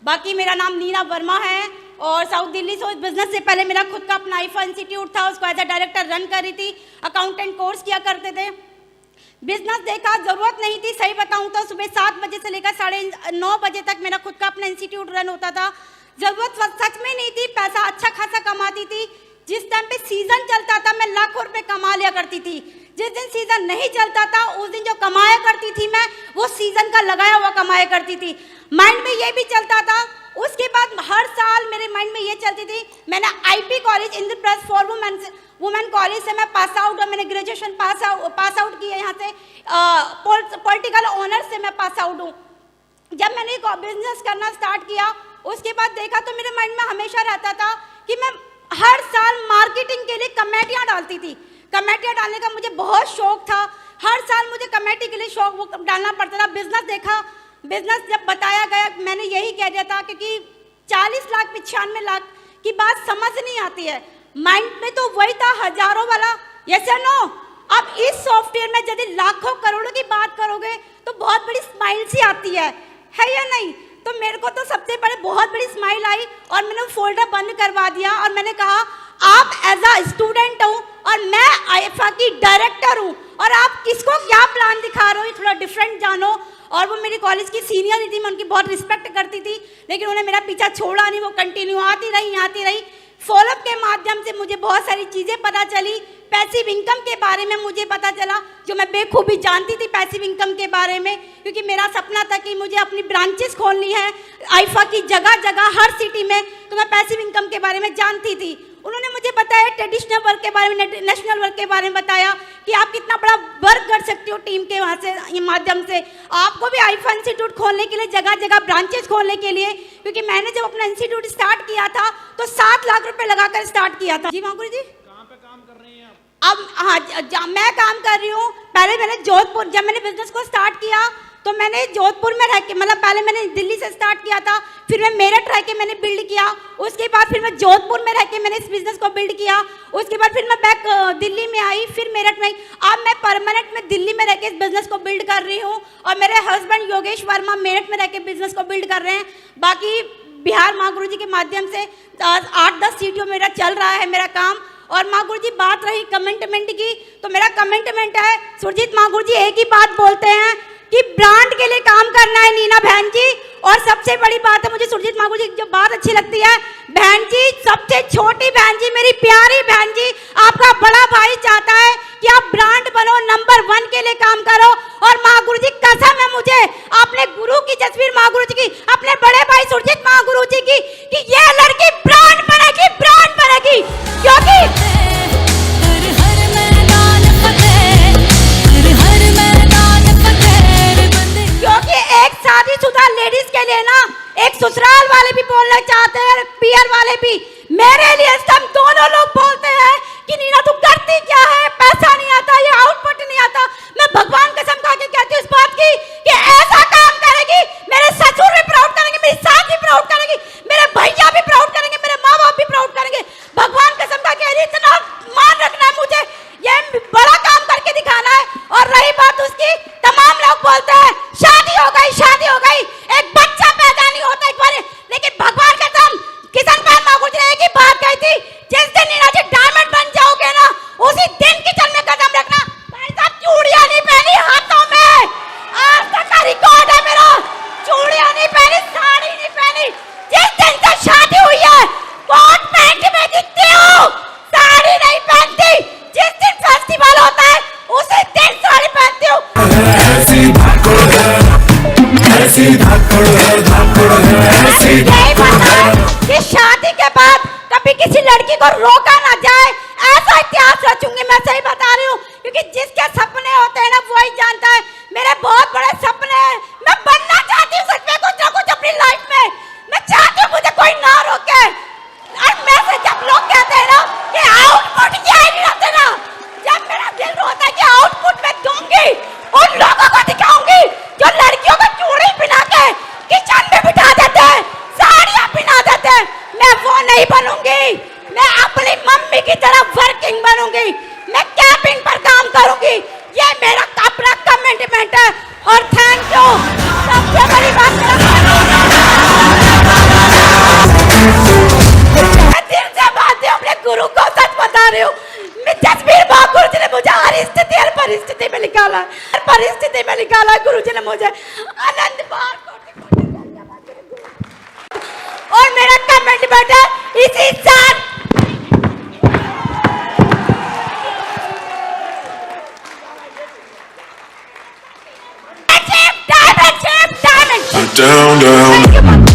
बाकी मेरा नाम नीना वर्मा है और साउथ दिल्ली से बिजनेस से पहले मेरा खुद का अपना आईफा इंस्टीट्यूट था, उसको एज अ डायरेक्टर रन कर रही थी, अकाउंटेंट कोर्स किया करते थे। बिजनेस देखा, ज़रूरत नहीं थी, सही बताऊं तो सुबह 7 बजे से लेकर 9:30 बजे तक मेरा खुद का अपना इंस्टीट्यूट रन होता था। ज़रूरत सच में नहीं थी, पैसा अच्छा खासा कमाती थी। जिस टाइम पे सीज़न चलता था मैं लाखों रुपए कमा लिया करती थी। जिस दिन सीज़न नहीं चलता था उस दिन जो कमाया करती थी मैं, वो सीज़न का लगाया हुआ कमाया करती थी। माइंड में ये भी चलता था। उसके बाद हर साल मेरे माइंड में ये चलती थी, मैंने IP college Indraprastha for women college से मैं पास आउट और मैंने ग्रेजुएशन पास आउट की है। यहाँ से पॉलिटिकल ऑनर्स से मैं पास आउट हूँ। जब मैंने बिजनेस करना स्टार्ट किया उसके बाद देखा तो मेरे माइंड में हमेशा रहता था कि मैं हर साल मार्केटिंग के लिए कमेटियाँ डालती थी। कमेटियाँ डालने का मुझे बहुत शौक था। हर साल मुझे कमेटी के लिए शौक डालना पड़ता था। बिजनेस देखा, बिजनेस जब बताया गया मैंने यही कह दिया था, क्योंकि 40 लाख 95 लाख की बात समझ नहीं आती है। माइंड में तो वही था हजारों वाला, यस या नो। अब इस सॉफ्टवेयर में यदि लाखों करोड़ों की बात करोगे तो बहुत बड़ी स्माइल सी आती है या नहीं? तो मेरे को तो सबसे पहले बहुत बड़ी स्माइल आई और मैंने फोल्डर बंद करवा दिया और मैंने कहा आप एज अ स्टूडेंट हूँ और मैं आईफा की डायरेक्टर हूँ और आप किसको क्या प्लान दिखा रहे हो, थोड़ा डिफरेंट जानो। और वो मेरी कॉलेज की सीनियर थी, मैं उनकी बहुत रिस्पेक्ट करती थी, लेकिन उन्होंने मेरा पीछा छोड़ा नहीं, वो कंटिन्यू आती रही। फॉलोअप के माध्यम से मुझे बहुत सारी चीज़ें पता चली। पैसिव इनकम के बारे में मुझे पता चला, जो मैं बेखूबी जानती थी पैसिव इनकम के बारे में, क्योंकि मेरा सपना था कि मुझे अपनी ब्रांचेस खोलनी है आईफा की जगह जगह हर सिटी में। तो मैं पैसिव इनकम के बारे में जानती थी। उन्होंने मुझे बताया ट्रेडिशनल वर्क के बारे में, नेशनल वर्क के बारे में बताया कि आप कितना बड़ा वर्क कर सकते हो टीम के वहाँ से माध्यम से। आपको भी आईफा इंस्टीट्यूट खोलने के लिए जगह जगह ब्रांचेस खोलने के लिए, क्योंकि मैंने जब अपना इंस्टीट्यूट स्टार्ट किया था तो 7 लाख रुपए लगाकर स्टार्ट किया था। जी मांगुर जी, कहाँ पे काम कर रही हैं आप? अब हाँ मैं काम कर रही हूँ। पहले मैंने जोधपुर, जब मैंने बिजनेस को स्टार्ट किया तो मैंने जोधपुर में रह के, मतलब पहले मैंने दिल्ली से स्टार्ट किया था, फिर मैं मेरठ रह के मैंने बिल्ड किया। उसके बाद फिर मैं जोधपुर में रह के मैंने इस बिजनेस को बिल्ड किया। उसके बाद फिर मैं बैक दिल्ली में आई, फिर मेरठ में आई। अब मैं परमानेंट में दिल्ली में रह के इस बिजनेस को बिल्ड कर रही हूँ और मेरे हस्बैंड योगेश वर्मा मेरठ में रह के बिजनेस को बिल्ड कर रहे हैं। बाकी बिहार माँ गुरु जी के माध्यम से 8-10 सीटियों मेरा चल रहा है मेरा काम। और माँ गुरु जी बात रही कमिटमेंट की, तो मेरा कमिटमेंट है, सुरजीत माँ गुरु जी एक ही बात बोलते हैं कि ब्रांड के लिए काम करना है नीना बहन जी। और सबसे बड़ी बात है, मुझे सुरजीत माँ गुरु जी जो बात अच्छी लगती है, बहन जी सबसे छोटी बहन जी, मेरी प्यारी बहन जी, आपका बड़ा भाई चाहता है कि आप ब्रांड बनो, नंबर 1 के लिए काम करो। और माँ गुरु जी कसम है मुझे अपने गुरु की तस्वीर, माँ गुरु जी की, अपने बड़े भाई सुरजीत माँ गुरु जी की, कि ये लड़की ब्रांड बनेगी, ब्रांड बनेगी। क्योंकि एक शादीशुदा लेडीज के लिए ना एक ससुराल वाले भी बोलना चाहते हैं, पियर वाले भी। मेरे लिए हम दोनों लोग बोलते हैं कि नीना तू करती क्या है, पैसा नहीं आता, ये आउटपुट नहीं आता। मैं भगवान कसम खा के कहती हूँ इस बात की कि ऐसा काम करेगी, मेरे ससुर भी प्राउड करेंगे, मेरी सास भी प्राउड करेंगी, मेरे भैया भी प्राउड करेंगे, मेरे माँ बाप भी प्राउड करेंगे। भगवान कसम खा के इतना मान रखना है मुझे, ये बड़ा काम करके दिखाना है। और रही बात उसकी, तमाम लोग बोलते हैं शादी हो गई, एक बच्चा पैदा नहीं होता एक बार, लेकिन भगवान कसम किशन पाल माँ गुरु जी ने एक ही बात कही थी, जिस दिन नीना जी डायमंड बन जाओगे ना, उसी दिन किचन में कदम रखना। भाई साहब चूड़ियां नहीं पहनी हाथों में, आज तक का रिकॉर्ड है मेरा, चूड़ियां नहीं पहनी, साड़ी नहीं पहनी। जिस दिन से शादी हुई है कोट पैंट में दिखती हूँ, साड़ी नहीं पहनती। जिस दिन फेस्टिवल होता है उसी दिन साड़ी पहनती हूँ। कि शादी के बाद कभी किसी लड़की को रोका ना जाए, ऐसा इतिहास रचूंगी। मैं सही बता रही हूँ, क्योंकि जिसके सपने होते हैं ना वही जानता है। मेरे बहुत बड़े सपने हैं, मैं बनना चाहती हूँ सच में कुछ ना कुछ अपनी लाइफ में। मैं चाहती हूँ मुझे कोई ना रोके। और मैं से जब लोग कहते हैं ना कि आउटपुट क्या है नहीं रखते ना, जब मेरा दिल रोता है कि आउटपुट मैं दूंगी, उन लोगों को दिखाऊंगी जो लड़कियों को चूड़ी पहना के किचन में बिठा देते हैं, साड़ियाँ पहना देते हैं। मैं वो नहीं बनूंगी, मैं अपनी मम्मी की तरह वर्किंग बनूंगी, मैं कैबिन पर काम करूंगी। ये मेरा अपना कमिटमेंट है। और थैंक यू। सबसे बड़ी बात परिस्थिति में निकाला गुरुजी ने मुझे। अनंत बार कोटि-कोटि धन्यवाद गुरुजी। और मेरा कमेंट बेटा इसी साल Down, down.